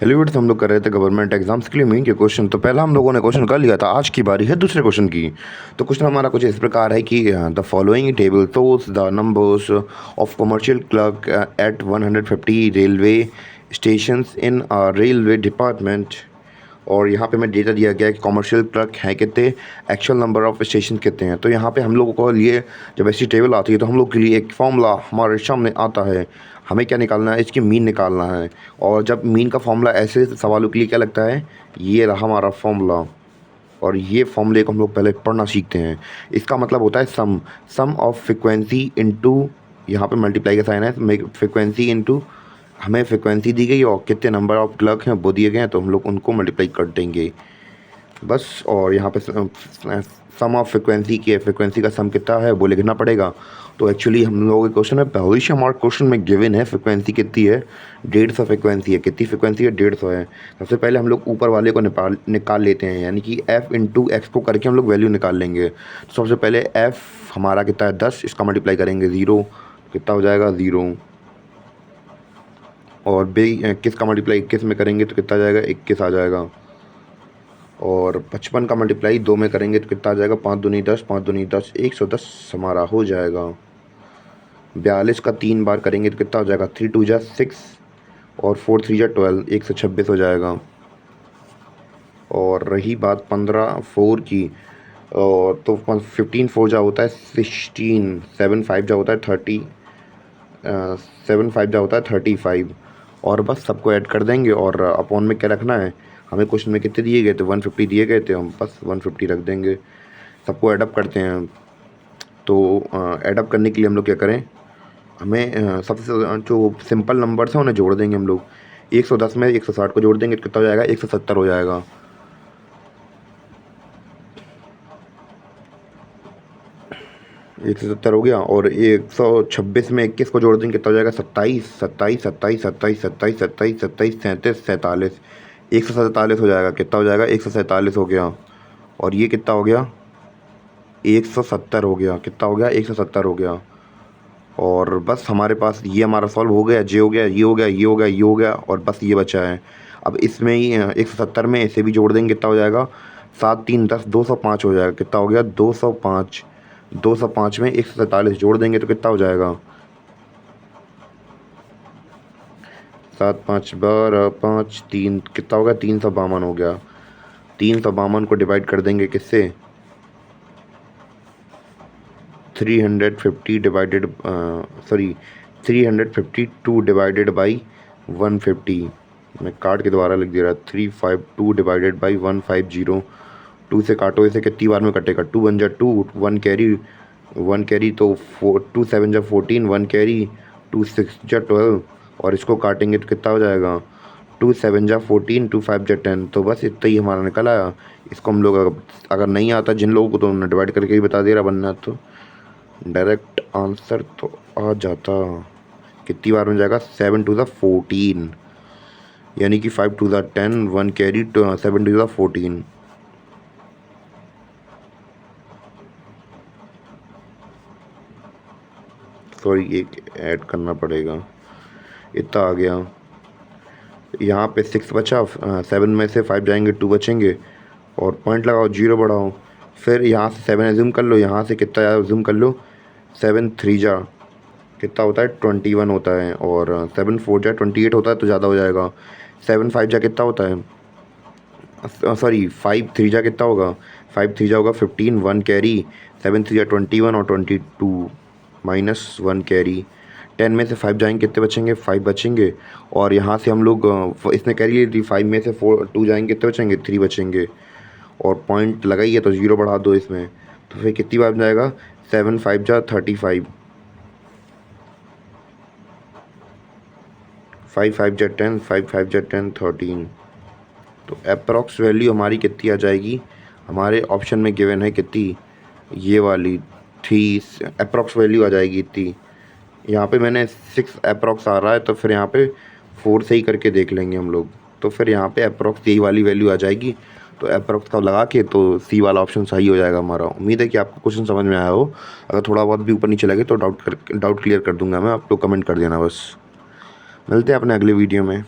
Hello wits, हम लोग कर रहे थे गवर्नमेंट एग्जाम्स के लिए मेन के क्वेश्चन। तो पहला हम लोगों ने क्वेश्चन कर लिया था, आज की बारी है दूसरे क्वेश्चन की। तो क्वेश्चन हमारा कुछ इस प्रकार है कि the following table shows the numbers of commercial clerk at 150 railway stations in railway department. और यहाँ पे मैं डेटा दिया गया है कि कमर्शियल क्लर्क हैं कितने, एक्चुअल नंबर ऑफ स्टेशन कितने हैं। तो यहाँ पे हम लोगों को लिए जब ऐसी टेबल आती है तो हम लोग के लिए एक फॉर्मूला हमारे सामने आता है। हमें क्या निकालना है, इसकी मीन निकालना है। और जब मीन का फॉर्मूला ऐसे सवालों के लिए क्या लगता है, ये रहा हमारा फॉर्मूला। और ये फॉर्मूले को हम लोग पहले पढ़ना सीखते हैं। इसका मतलब होता है सम ऑफ फ्रिक्वेंसी इनटू, यहाँ पे मल्टीप्लाई का साइन है, फ्रिक्वेंसी इनटू, हमें फ्रिक्वेंसी दी गई और कितने नंबर ऑफ क्लर्क हैं वो दिए गए हैं, तो हम लोग उनको मल्टीप्लाई कर देंगे बस। और यहाँ पे सम ऑफ फ्रिक्वेंसी की फ्रिक्वेंसी का सम कितना है वो लिखना पड़ेगा। तो एक्चुअली हम लोगों के क्वेश्चन में पहले से हमारे क्वेश्चन में गिवन है फ्रिक्वेंसी कितनी है, 150 फ्रिक्वेंसी है। कितनी फ्रिक्वेंसी है, 150 है। सबसे पहले हम लोग ऊपर वाले को निकाल लेते हैं, यानी कि f इंटू एक्स को करके हम लोग वैल्यू निकाल लेंगे। तो सबसे पहले f हमारा कितना है 10, इसका मल्टीप्लाई करेंगे 0, कितना हो जाएगा 0। और बे 21 का मल्टीप्लाई 21 में करेंगे तो कितना आ जाएगा 21 आ जाएगा। और 55 का मल्टीप्लाई 2 में करेंगे तो कितना आ जाएगा 5 दूनी 10, 5 दूनी 10, 110 हमारा हो जाएगा। 42 का 3 बार करेंगे तो कितना हो जाएगा 3 2 जा 6 और 4 3 जा 12, 126 हो जाएगा। और रही बात 15 4 की, और तो 15 4 जा होता है 16, 7 5 जा होता है 30, 7 5 जा होता है 35। और बस सबको ऐड कर देंगे। और अपॉन में क्या रखना है, हमें क्वेश्चन में कितने दिए गए थे 150 दिए गए थे, हम बस 150 रख देंगे। सबको ऐडअप करते हैं। तो ऐडअप करने के लिए हम लोग क्या करें, हमें सबसे जो सिंपल नंबर्स हैं उन्हें जोड़ देंगे हम लोग। 110 में 160 को जोड़ देंगे तो कितना हो जाएगा 170 हो जाएगा। 170 हो गया। और 126 में 21 को जोड़ देंगे कितना हो जाएगा 27, 27 27 27 27 27 27 37 47, 147 हो जाएगा। कितना हो जाएगा 147 हो गया। और ये कितना हो गया 170 हो गया। कितना हो गया 170 हो गया। और बस हमारे पास ये हमारा सॉल्व हो गया, जे हो गया, ये हो गया, ये हो गया, ये हो गया, और बस ये बचा है। अब इसमें ही 170 में इसे भी जोड़ देंगे कितना हो जाएगा 7 3 10, 205 हो जाएगा। कितना हो गया 205। 205 में 147 जोड़ देंगे तो कितना हो जाएगा 7 5 12 5 3, कितना हो गया 352 हो गया। 352 को डिवाइड कर देंगे किससे, 350 डिवाइडेड 352 डिवाइडेड बाई 150। मैं काट के दोबारा लिख दे रहा, 352 डिवाइडेड बाई 150। 2 से काटो, इसे कितनी बार में कटेगा, 2 1 जा 2, 1 कैरी तो 2 7 जा 14, 1 कैरी 2 6 जा 12। और इसको काटेंगे तो कितना हो जाएगा 2 7 जा 14, 2 5 जा 10। तो बस इतना ही हमारा निकल आया। इसको हम लोग अगर नहीं आता जिन लोगों को, तो उन्होंने डिवाइड करके ही बता दे रहा, बनना तो डायरेक्ट आंसर तो आ जाता। कितनी बार में जाएगा 7 2 14, यानी कि 5 2 10, 1 कैरी 7 2 14। सॉरी, एक ऐड करना पड़ेगा, इतना आ गया। यहाँ पे 6 बचा, 7 में से 5 जाएंगे 2 बचेंगे। और पॉइंट लगाओ, 0 बढ़ाओ। फिर यहाँ से 7 एज्यूम कर लो, यहाँ से कितना एज्यूम कर लो, 7 3 जा कितना होता है 21 होता है। और 7 4 जा 28 होता है, तो ज़्यादा हो जाएगा। 7 5 जा कितना होता है, सॉरी 5 3 जा कितना होगा, 5 3 जा होगा 15, 1 कैरी, 7 3 जा 21 और 22 माइनस 1 कैरी। 10 में से 5 जाएंगे कितने बचेंगे, 5 बचेंगे। और यहाँ से हम लोग इसने कैरी ली थी, 5 में से 2 जाएंगे कितने बचेंगे, 3 बचेंगे। और पॉइंट लगाइए तो 0 बढ़ा दो इसमें, तो फिर कितनी बार जाएगा 7 5 जा 35, 5 5 जा 10, 5 5 जा 10 13। तो अप्रॉक्स वैल्यू हमारी कितनी आ जाएगी, हमारे ऑप्शन में गिवन है कितनी, ये वाली थी अप्रॉक्स वैल्यू आ जाएगी इतनी। यहाँ पे मैंने 6 अप्रॉक्स आ रहा है, तो फिर यहाँ पे 4 से ही करके देख लेंगे हम लोग। तो फिर यहाँ पे अप्रॉक्स यही वाली वैल्यू आ जाएगी। तो अप्रॉक्स का लगा के तो सी वाला ऑप्शन सही हो जाएगा हमारा। उम्मीद है कि आपको क्वेश्चन समझ में आया हो। अगर थोड़ा बहुत भी ऊपर नीचे लगे तो डाउट क्लियर कर दूंगा मैं, आप लोग कमेंट कर देना बस। मिलते हैं अपने अगले वीडियो में।